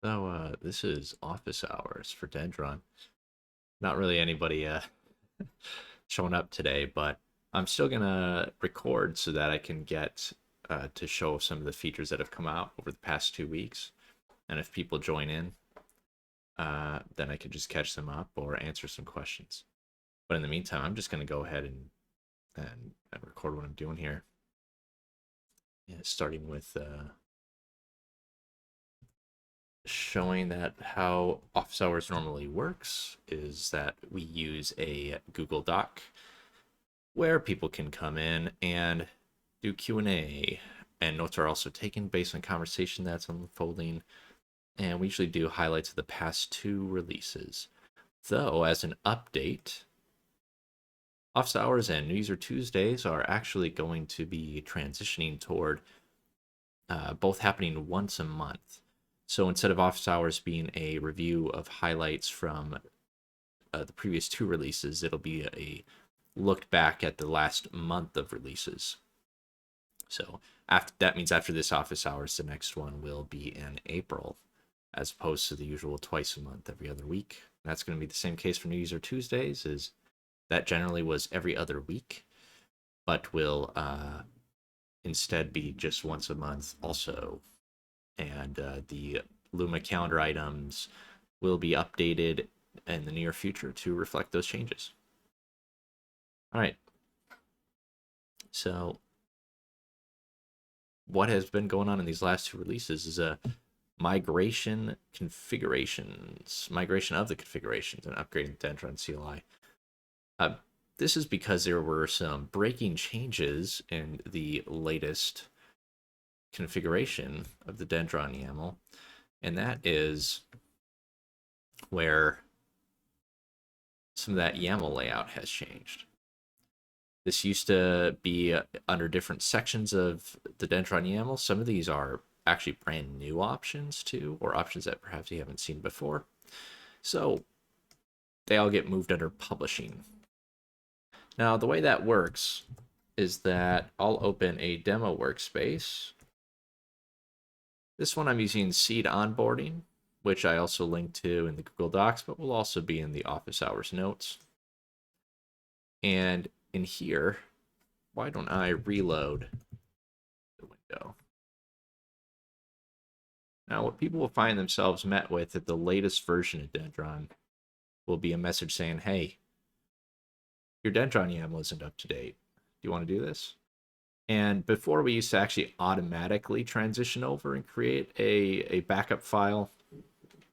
So this is office hours for Dendron. Not really anybody showing up today, but I'm still gonna record so that I can get to show some of the features that have come out over the past 2 weeks. And if people join in, then I can just catch them up or answer some questions. But in the meantime, I'm just gonna go ahead and record what I'm doing here. Yeah, starting with showing that how office hours normally works is that we use a Google Doc where people can come in and do Q&A, and notes are also taken based on conversation that's unfolding, and we usually do highlights of the past 2 releases. Though as an update, office hours and New User Tuesdays are actually going to be transitioning toward both happening once a month. So instead of office hours being a review of highlights from the previous 2 releases, it'll be a looked back at the last month of releases. So that means after this office hours, the next one will be in April, as opposed to the usual twice a month, every other week. That's going to be the same case for New User Tuesdays. Is that generally was every other week, but will instead be just once a month also. And the Luma calendar items will be updated in the near future to reflect those changes. All right. So what has been going on in these last 2 releases is a migration of the configurations and upgrading Dendron CLI. This is because there were some breaking changes in the latest configuration of the Dendron YAML, and that is where some of that YAML layout has changed. This used to be under different sections of the Dendron YAML. Some of these are actually brand new options too, or options that perhaps you haven't seen before. So they all get moved under publishing. Now, the way that works is that I'll open a demo workspace. This one I'm using Seed Onboarding, which I also link to in the Google Docs, but will also be in the office hours notes. And in here, why don't I reload the window? Now, what people will find themselves met with at the latest version of Dendron will be a message saying, hey, your Dendron YAML isn't up to date. Do you want to do this? And before, we used to actually automatically transition over and create a backup file,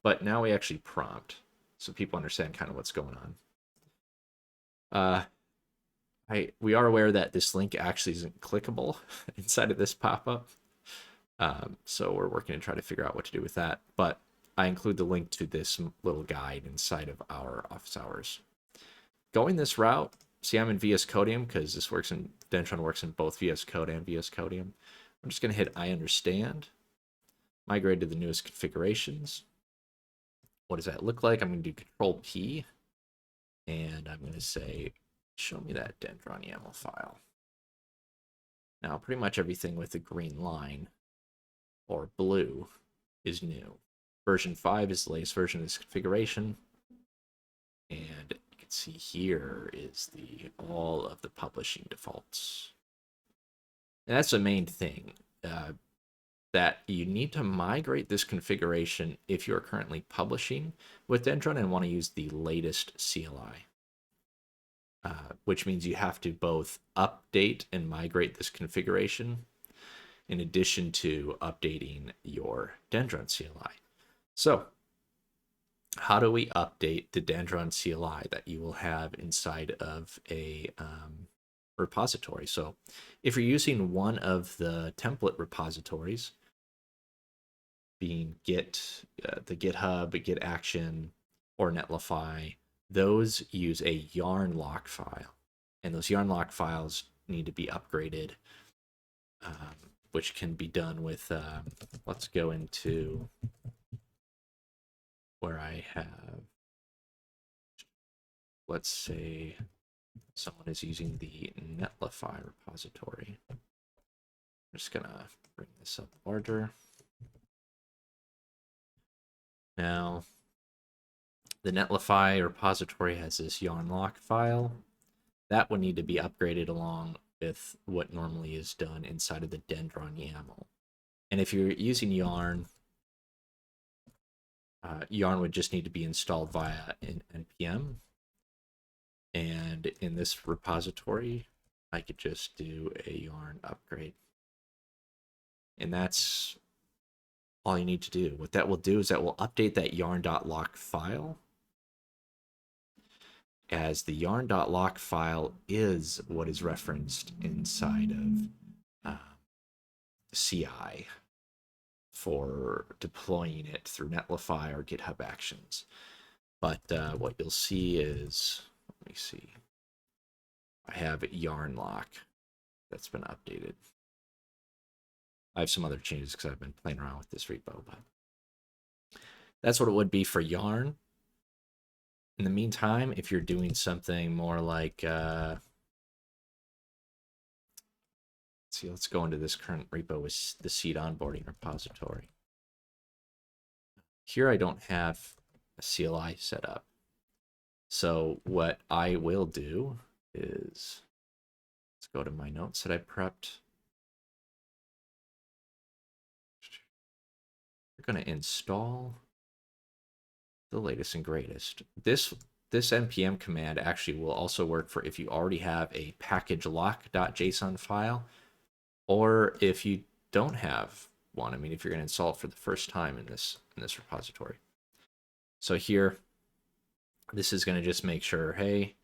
but now we actually prompt so people understand kind of what's going on. We are aware that this link actually isn't clickable inside of this pop-up. So we're working to try to figure out what to do with that. But I include the link to this little guide inside of our office hours. Going this route, see, I'm in VS Codium because this works in Dendron works in both VS Code and VS Codium. I'm just going to hit I understand, migrate to the newest configurations. What does that look like? I'm going to do Control P, and I'm going to say, show me that Dendron YAML file. Now, pretty much everything with the green line or blue is new. Version 5 is the latest version of this configuration. And you can see here is all of the publishing defaults. And that's the main thing, that you need to migrate this configuration if you're currently publishing with Dendron and want to use the latest CLI. Which means you have to both update and migrate this configuration in addition to updating your Dendron CLI. So how do we update the Dendron CLI that you will have inside of a repository? So if you're using one of the template repositories, being Git, the GitHub, Git Action, or Netlify, those use a yarn lock file, and those yarn lock files need to be upgraded, which can be done with, let's go into where I have, let's say someone is using the Netlify repository. I'm just gonna bring this up larger. Now, the netlify repository has this yarn lock file. That would need to be upgraded along with what normally is done inside of the Dendron YAML. And if you're using yarn, yarn would just need to be installed via an npm. And in this repository, I could just do a yarn upgrade. And that's all you need to do. What that will do is that will update that yarn.lock file, as the yarn.lock file is what is referenced inside of CI for deploying it through Netlify or GitHub Actions. But what you'll see is, let me see, I have yarn lock that's been updated. I have some other changes because I've been playing around with this repo, but that's what it would be for yarn. In the meantime, if you're doing something more like, let's go into this current repo with the seed onboarding repository. Here I don't have a CLI set up. So what I will do is, let's go to my notes that I prepped. We're going to install the latest and greatest. This npm command actually will also work for if you already have a package lock.json file, or if you don't have one. I mean, if you're going to install it for the first time in this repository. So here, this is going to just make sure, hey,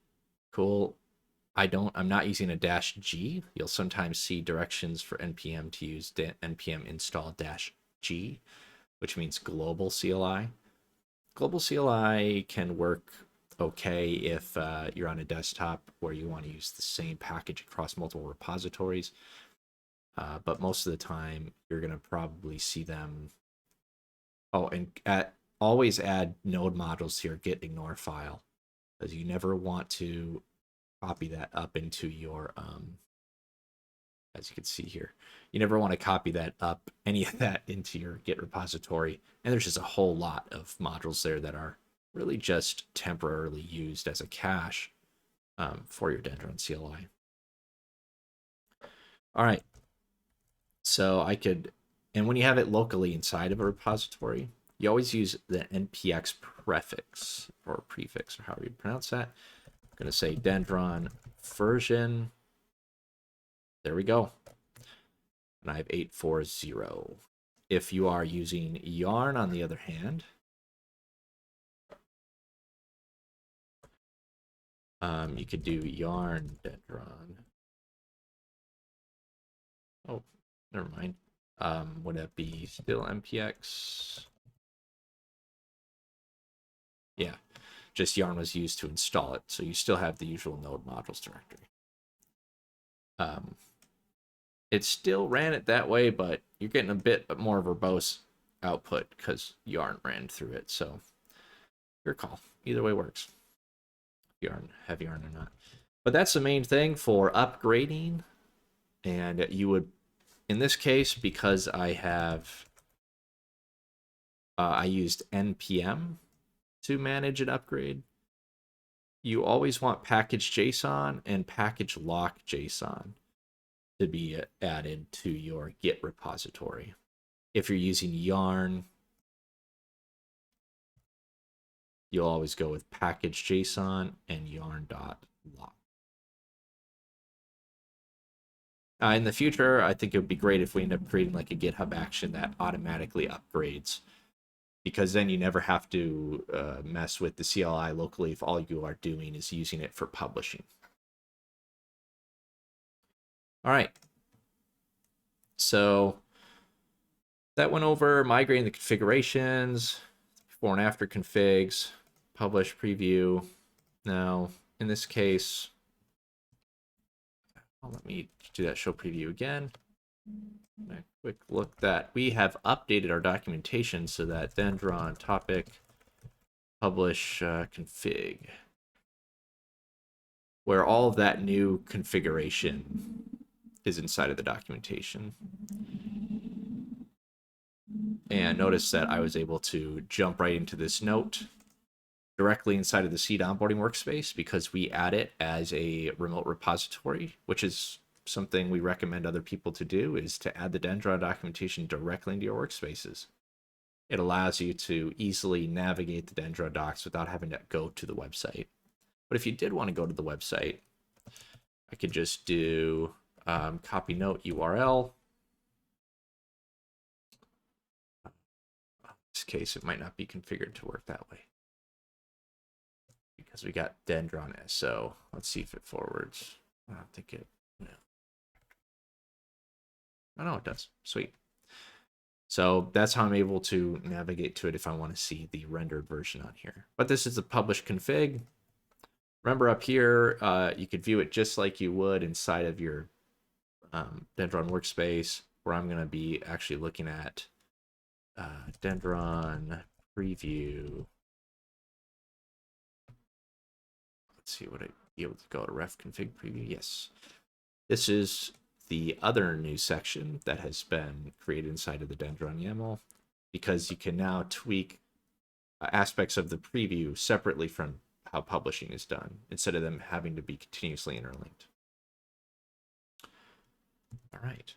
cool. I'm not using a -g. You'll sometimes see directions for npm to use npm install -g, which means global CLI. Global CLI can work okay if you're on a desktop where you want to use the same package across multiple repositories. But most of the time, you're going to probably see them. Oh, and always add node modules to your git ignore file, because you never want to copy that up into your, as you can see here, you never want to copy that up, any of that into your Git repository. And there's just a whole lot of modules there that are really just temporarily used as a cache for your Dendron CLI. All right. So I could, and when you have it locally inside of a repository, you always use the npx prefix or prefix, or however you pronounce that. I'm going to say Dendron version. There we go. And I have 840. If you are using yarn, on the other hand, you could do yarn Dendron. Oh, never mind. Would that be still npx? Yeah, just yarn was used to install it, so you still have the usual node modules directory. It still ran it that way, but you're getting a bit more verbose output because yarn ran through it. So your call. Either way works. Have yarn or not. But that's the main thing for upgrading. And you would, in this case, because I have, I used npm to manage an upgrade. You always want package JSON and package lock JSON to be added to your Git repository. If you're using yarn, you'll always go with package JSON and yarn.lock. In the future, I think it would be great if we end up creating like a GitHub action that automatically upgrades, because then you never have to mess with the CLI locally if all you are doing is using it for publishing. All right. So that went over migrating the configurations, before and after configs, publish, preview. Now, in this case, let me do that show preview again. A quick look that we have updated our documentation so that Dendron topic publish config, where all of that new configuration is inside of the documentation. And notice that I was able to jump right into this note directly inside of the Seed onboarding workspace because we add it as a remote repository, which is something we recommend other people to do, is to add the Dendron documentation directly into your workspaces. It allows you to easily navigate the Dendron docs without having to go to the website. But if you did want to go to the website, I could just do copy note URL. In this case, it might not be configured to work that way because we got Dendron SO. Let's see if it forwards. I don't think it. No. Oh, no, it does. Sweet. So that's how I'm able to navigate to it if I want to see the rendered version on here. But this is the published config. Remember up here, you could view it just like you would inside of your Dendron workspace, where I'm going to be actually looking at Dendron preview. Let's see, would I be able to go to ref config preview? Yes. This is the other new section that has been created inside of the Dendron YAML, because you can now tweak aspects of the preview separately from how publishing is done, instead of them having to be continuously interlinked. All right.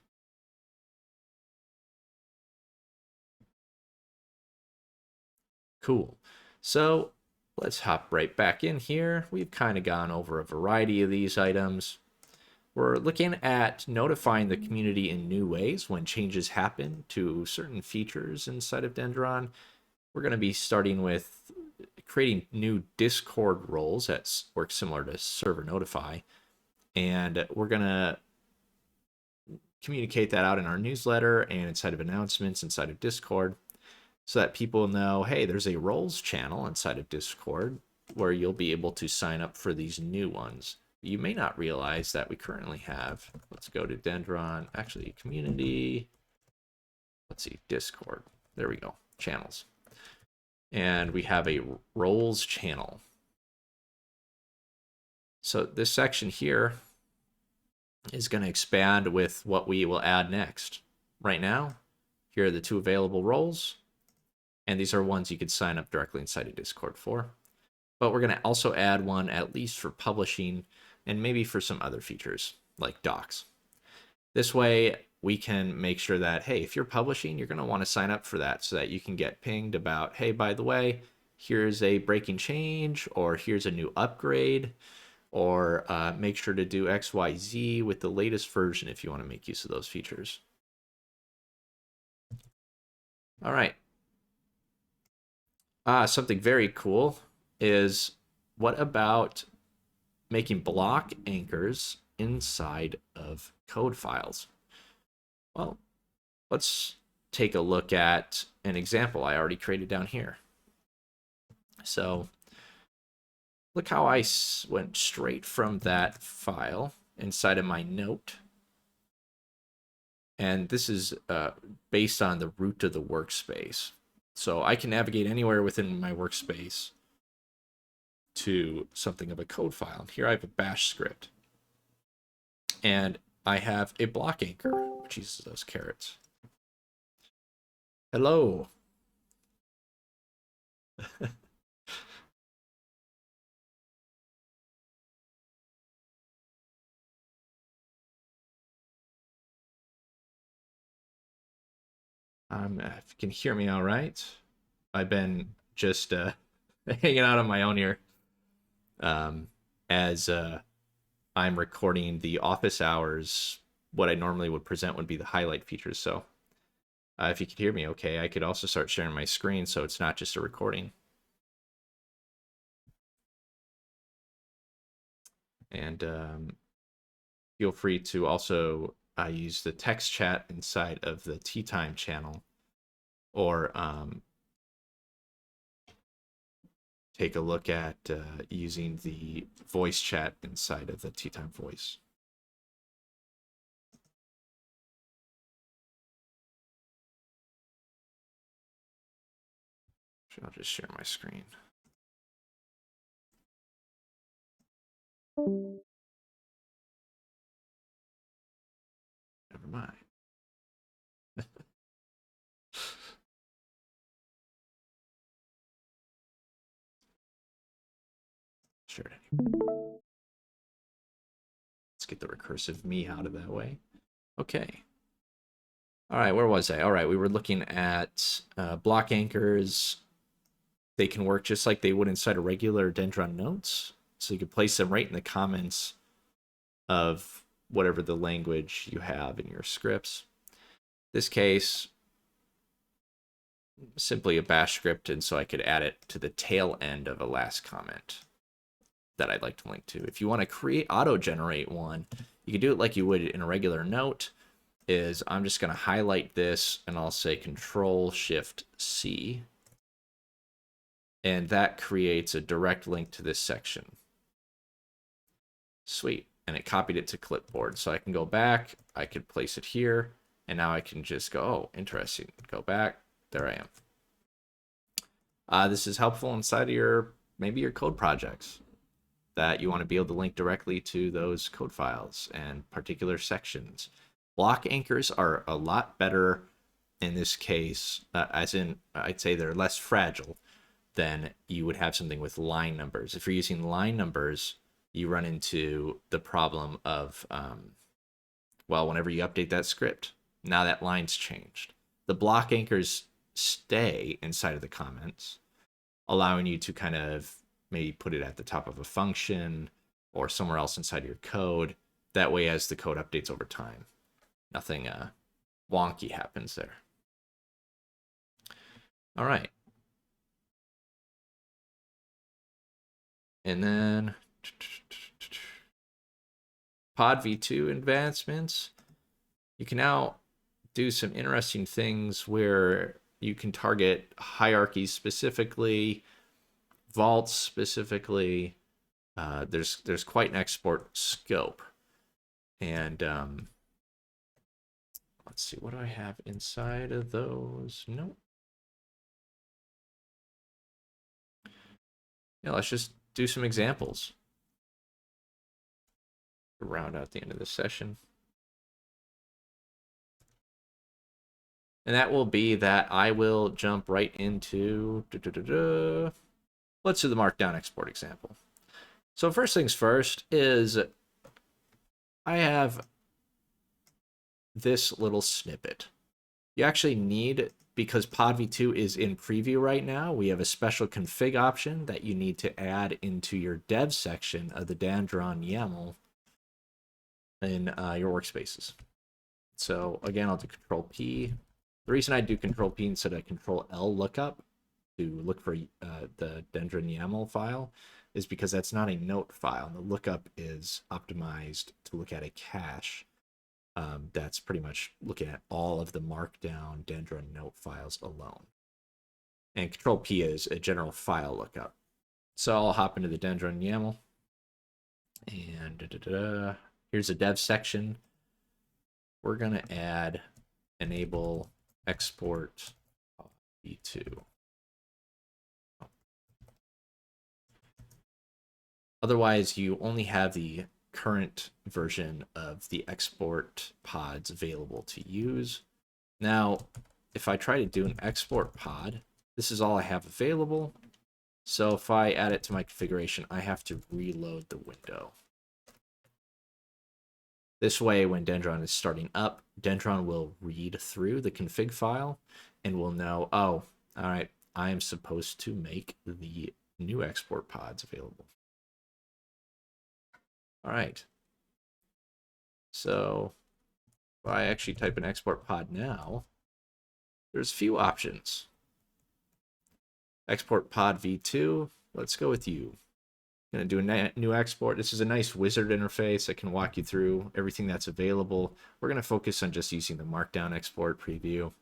Cool. So let's hop right back in here. We've kind of gone over a variety of these items. We're looking at notifying the community in new ways when changes happen to certain features inside of Dendron. We're going to be starting with creating new Discord roles that work similar to Server Notify. And we're going to communicate that out in our newsletter and inside of announcements inside of Discord, so that people know, hey, there's a roles channel inside of Discord where you'll be able to sign up for these new ones. You may not realize that we currently have, let's go to Dendron, actually community, let's see, Discord. There we go, channels. And we have a roles channel. So this section here is going to expand with what we will add next. Right now, here are the two available roles. And these are ones you could sign up directly inside of Discord for. But we're going to also add one at least for publishing and maybe for some other features like docs. This way we can make sure that, hey, if you're publishing, you're going to want to sign up for that so that you can get pinged about, hey, by the way, here's a breaking change, or here's a new upgrade, or make sure to do XYZ with the latest version if you want to make use of those features. All right. Something very cool is, what about making block anchors inside of code files? Well, let's take a look at an example I already created down here. So look how I went straight from that file inside of my note. And this is based on the root of the workspace. So I can navigate anywhere within my workspace to something of a code file. And here I have a bash script. And I have a block anchor, which uses those carrots. Hello. If you can hear me all right, I've been just hanging out on my own here as I'm recording the office hours. What I normally would present would be the highlight features. So if you could hear me okay, I could also start sharing my screen so it's not just a recording. And feel free to also use the text chat inside of the Tea Time channel, or take a look at using the voice chat inside of the Tea Time voice. I'll just share my screen. Never mind. share it anymore. Let's get the recursive me out of that way. Okay. All right, where was I? All right, we were looking at block anchors. They can work just like they would inside a regular Dendron notes. So you can place them right in the comments of whatever the language you have in your scripts. In this case, simply a bash script, and so I could add it to the tail end of a last comment that I'd like to link to. If you want to auto-generate one, you can do it like you would in a regular note. Is I'm just going to highlight this and I'll say Control-Shift-C, and that creates a direct link to this section. Sweet. And it copied it to clipboard. So I can go back, I could place it here, and now I can just go, oh, interesting. Go back, there I am. This is helpful inside of maybe your code projects that you want to be able to link directly to those code files and particular sections. Block anchors are a lot better in this case, as in I'd say they're less fragile than you would have something with line numbers. If you're using line numbers, you run into the problem of, well, whenever you update that script, now that line's changed. The block anchors stay inside of the comments, allowing you to kind of maybe put it at the top of a function or somewhere else inside your code. That way, as the code updates over time, nothing wonky happens there. All right. And then pod v2 advancements. You can now do some interesting things where you can target hierarchies specifically, vaults specifically. There's quite an export scope. And let's see, what do I have inside of those? Nope. Yeah, let's just do some examples to round out the end of the session. And that will be that I will jump right into, let's do the Markdown export example. So first things first is I have this little snippet. You actually need, because pod v2 is in preview right now, we have a special config option that you need to add into your dev section of the Dendron YAML in your workspaces. So again, I'll do Control P. The reason I do Control P instead of Control L lookup to look for the Dendron YAML file is because that's not a note file. The lookup is optimized to look at a cache. That's pretty much looking at all of the Markdown Dendron note files alone. And Control P is a general file lookup. So I'll hop into the Dendron YAML. And here's a dev section. We're going to add enable export v2. Otherwise, you only have the current version of the export pods available to use. Now, if I try to do an export pod, this is all I have available. So if I add it to my configuration, I have to reload the window. This way, when Dendron is starting up, Dendron will read through the config file and will know, oh, all right, I am supposed to make the new export pods available. All right. So if I actually type in export pod now, there's a few options. Export pod v2, let's go with you. I'm going to do a new export. This is a nice wizard interface that can walk you through everything that's available. We're going to focus on just using the Markdown export preview.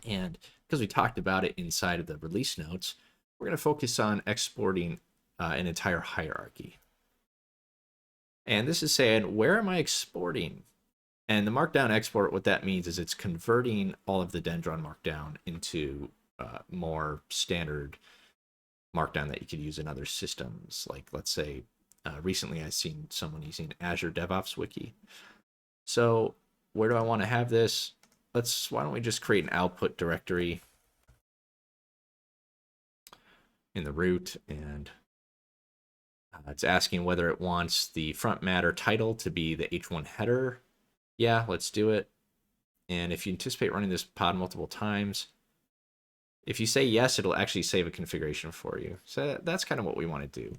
And because we talked about it inside of the release notes, we're going to focus on exporting an entire hierarchy. And this is saying, where am I exporting? And the Markdown export, what that means is it's converting all of the Dendron Markdown into more standard Markdown that you could use in other systems. Like, let's say, recently I've seen someone using Azure DevOps Wiki. So where do I want to have this? Why don't we just create an output directory in the root, and It's asking whether it wants the front matter title to be the H1 header. Yeah, let's do it. And if you anticipate running this pod multiple times, if you say yes, it'll actually save a configuration for you. So that's kind of what we want to do.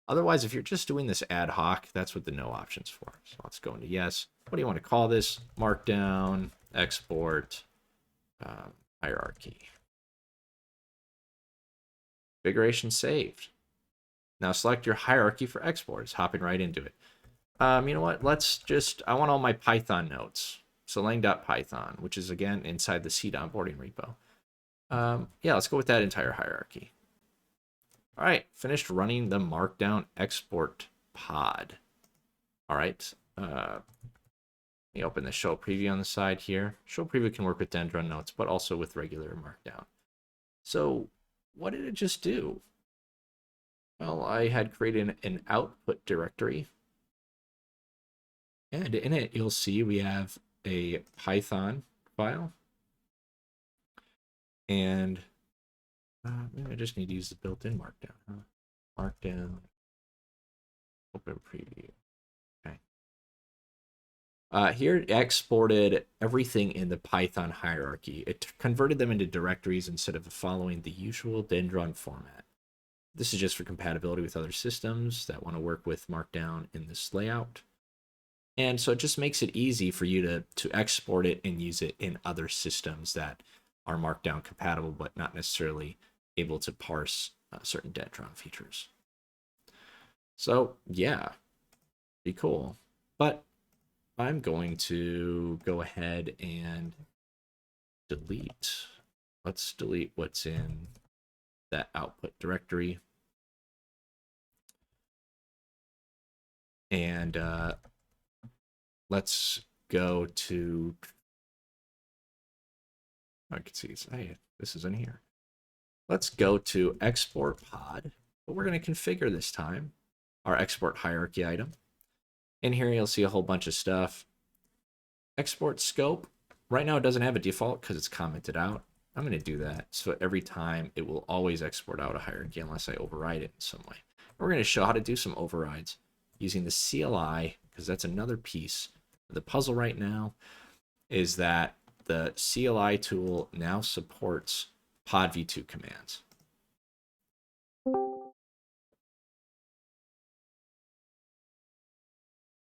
Otherwise, if you're just doing this ad hoc, that's what the no option's for. So let's go into yes. What do you want to call this? Markdown, export, hierarchy. Configuration saved. Now select your hierarchy for export. It's hopping right into it. You know what? I want all my Python notes. So lang.python, which is again inside the seed onboarding repo. Yeah, let's go with that entire hierarchy. All right, finished running the Markdown export pod. All right, let me open the show preview on the side here. Show preview can work with Dendron notes, but also with regular Markdown. So what did it just do? Well, I had created an output directory. And in it, you'll see we have a Python file. And maybe I just need to use the built-in Markdown. Huh? Markdown, open preview. Okay. Here it exported everything in the Python hierarchy. It converted them into directories instead of following the usual Dendron format. This is just for compatibility with other systems that want to work with Markdown in this layout. And so it just makes it easy for you to export it and use it in other systems that are Markdown compatible, but not necessarily able to parse certain Dendron features. So yeah, pretty cool. But I'm going to go ahead and delete. Let's delete what's in that output directory. And let's go to, I can see, hey, this is in here. Let's go to export pod, but we're going to configure this time our export hierarchy item. In here, you'll see a whole bunch of stuff. Export scope. Right now, it doesn't have a default because it's commented out. I'm going to do that. So every time, it will always export out a hierarchy unless I override it in some way. We're going to show how to do some overrides using the CLI, because that's another piece of the puzzle right now, is that the CLI tool now supports pod v2 commands.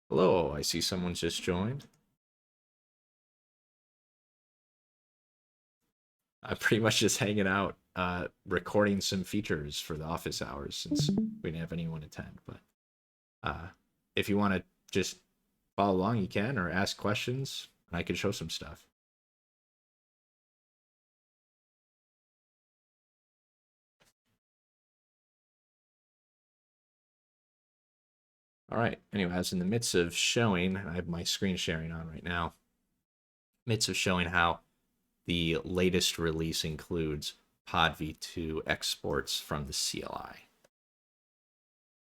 Hello, I see someone's just joined. I'm pretty much just hanging out, recording some features for the office hours since we didn't have anyone attend. But if you want to just follow along, you can, or ask questions, and I can show some stuff. All right. Anyway, I was in the midst of showing, I have my screen sharing on right now, midst of showing how the latest release includes pod v2 exports from the CLI.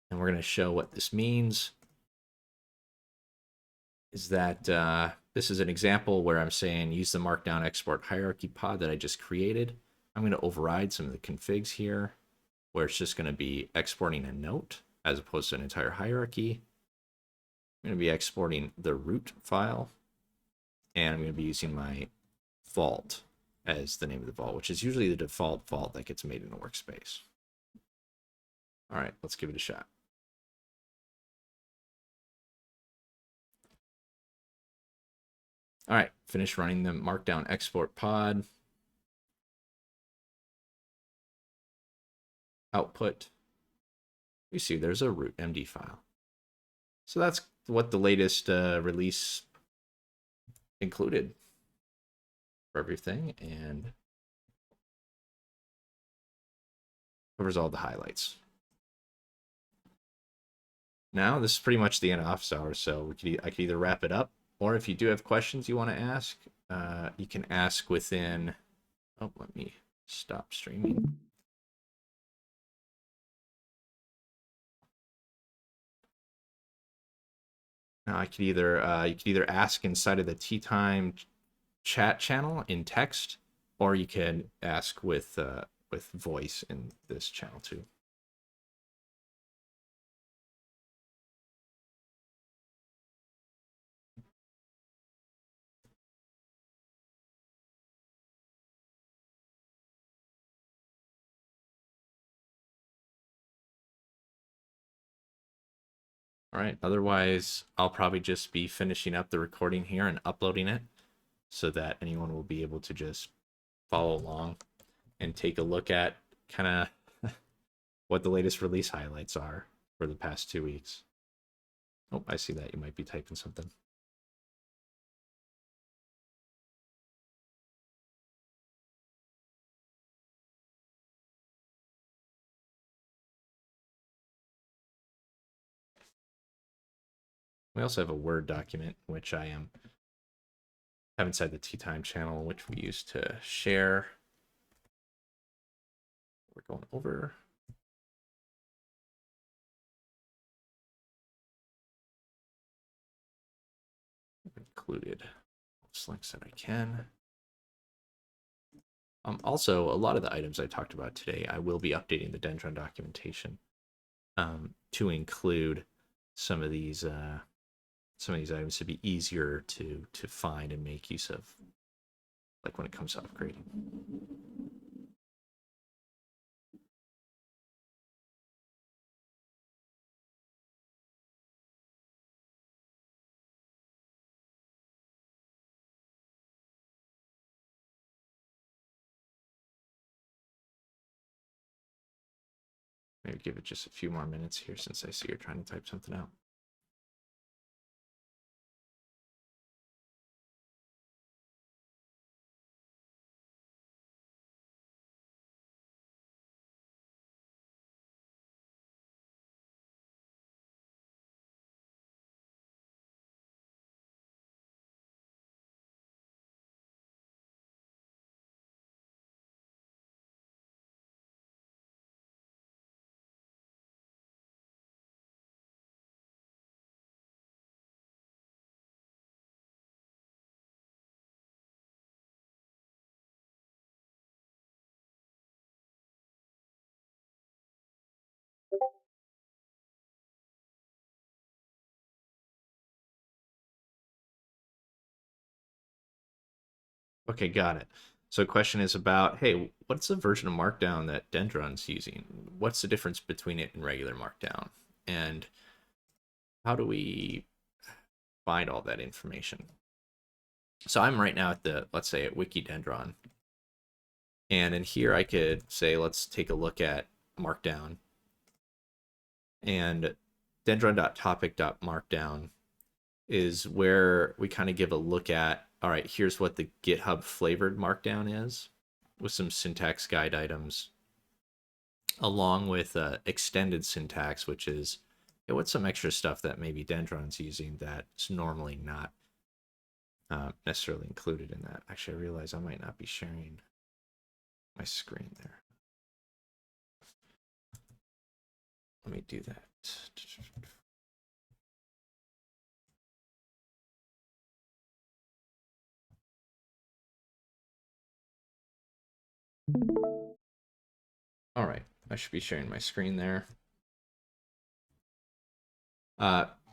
And we're going to show what this means. Is that this is an example where I'm saying use the Markdown export hierarchy pod that I just created. I'm going to override some of the configs here, where it's just going to be exporting a note as opposed to an entire hierarchy. I'm going to be exporting the root file, and I'm going to be using my vault as the name of the vault, which is usually the default vault that gets made in a workspace. All right, let's give it a shot. All right, finish running the Markdown export pod. Output. You see there's a root MD file. So that's what the latest release included for everything, and covers all the highlights. Now this is pretty much the end of office hours, so I could either wrap it up, or if you do have questions you want to ask, you can ask within. Oh, let me stop streaming. Now I could either you could either ask inside of the Tea Time chat channel in text, or you can ask with voice in this channel too. All right. Otherwise, I'll probably just be finishing up the recording here and uploading it so that anyone will be able to just follow along and take a look at kind of what the latest release highlights are for the past 2 weeks. Oh, I see that you might be typing something. We also have a Word document, which I have inside the Tea Time channel, which we use to share. We're going over. I've included most links that I can. Also, a lot of the items I talked about today, I will be updating the Dendron documentation to include some of these items to be easier to find and make use of, like when it comes to upgrading. Maybe give it just a few more minutes here since I see you're trying to type something out. Okay, got it. So question is about, hey, what's the version of Markdown that Dendron's using? What's the difference between it and regular Markdown? And how do we find all that information? So I'm right now at the, let's say at Wiki Dendron. And in here I could say, let's take a look at Markdown. And dendron.topic.markdown is where we kind of give a look at, all right, here's what the GitHub flavored Markdown is with some syntax guide items, along with extended syntax, which is what's some extra stuff that maybe Dendron's using that's normally not necessarily included in that. Actually, I realize I might not be sharing my screen there. Let me do that. All right, I should be sharing my screen there.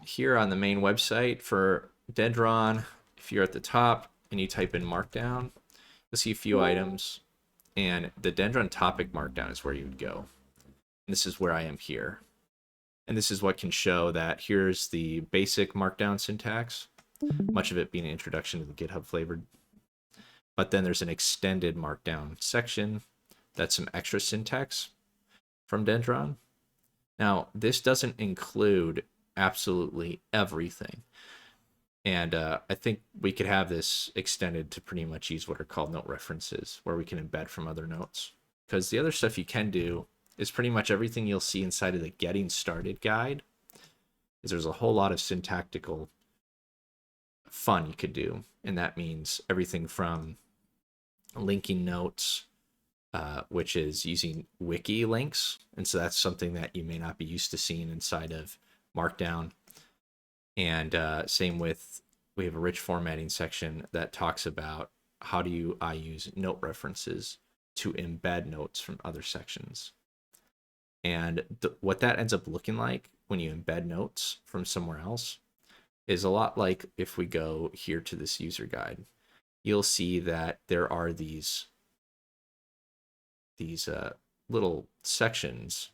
Here on the main website for Dendron, if you're at the top and you type in Markdown, you'll see a few items, and the Dendron topic Markdown is where you would go. And this is where I am here. And this is what can show that here's the basic Markdown syntax, much of it being an introduction to the GitHub flavored. But then there's an extended Markdown section that's some extra syntax from Dendron. Now, this doesn't include absolutely everything. And I think we could have this extended to pretty much use what are called note references, where we can embed from other notes. Because the other stuff you can do is pretty much everything you'll see inside of the Getting Started guide. Is there's a whole lot of syntactical fun you could do. And that means everything from linking notes, which is using wiki links. And so that's something that you may not be used to seeing inside of Markdown. And same with, we have a rich formatting section that talks about how do I use note references to embed notes from other sections. And what that ends up looking like when you embed notes from somewhere else is a lot like if we go here to this user guide, you'll see that there are these little sections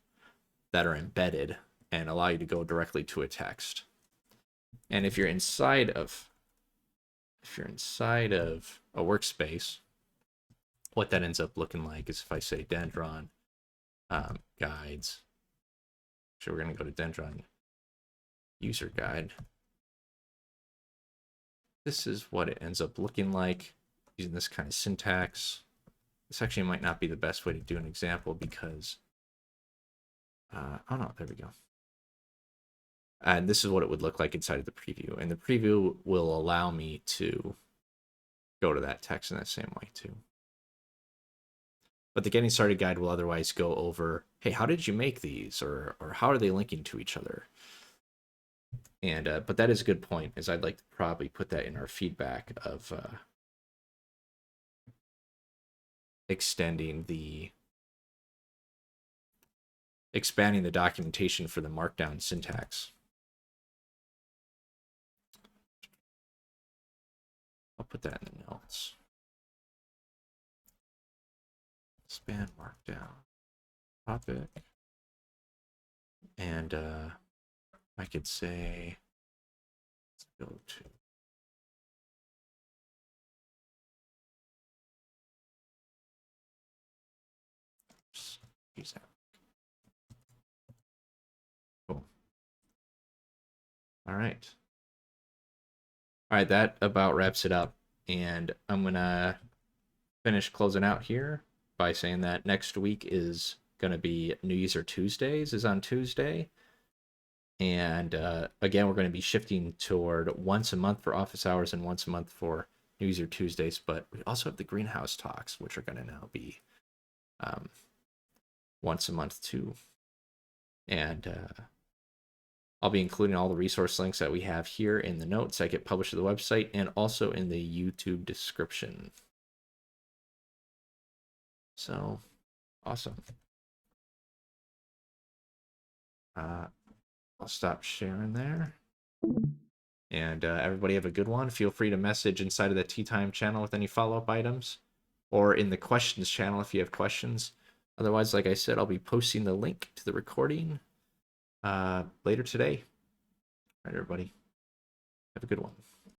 that are embedded, and allow you to go directly to a text. And if you're inside of a workspace, what that ends up looking like is if I say Dendron guides. So we're going to go to Dendron user guide. This is what it ends up looking like using this kind of syntax. This actually might not be the best way to do an example because, oh no, there we go. And this is what it would look like inside of the preview. And the preview will allow me to go to that text in that same way too. But the getting started guide will otherwise go over, hey, how did you make these? Or how are they linking to each other? And but that is a good point, is I'd like to probably put that in our feedback of expanding the documentation for the Markdown syntax. I'll put that in the notes. Expand Markdown topic. And I could say, let's go to use that. Cool. All right. All right, that about wraps it up. And I'm going to finish closing out here by saying that next week is going to be New User Tuesdays is on Tuesday. And again, we're going to be shifting toward once a month for office hours and once a month for New User Tuesdays. But we also have the greenhouse talks, which are going to now be once a month too. And I'll be including all the resource links that we have here in the notes that get published to the website and also in the YouTube description. So awesome. I'll stop sharing there. And everybody have a good one. Feel free to message inside of the Tea Time channel with any follow-up items or in the questions channel if you have questions. Otherwise, like I said, I'll be posting the link to the recording later today. All right, everybody. Have a good one.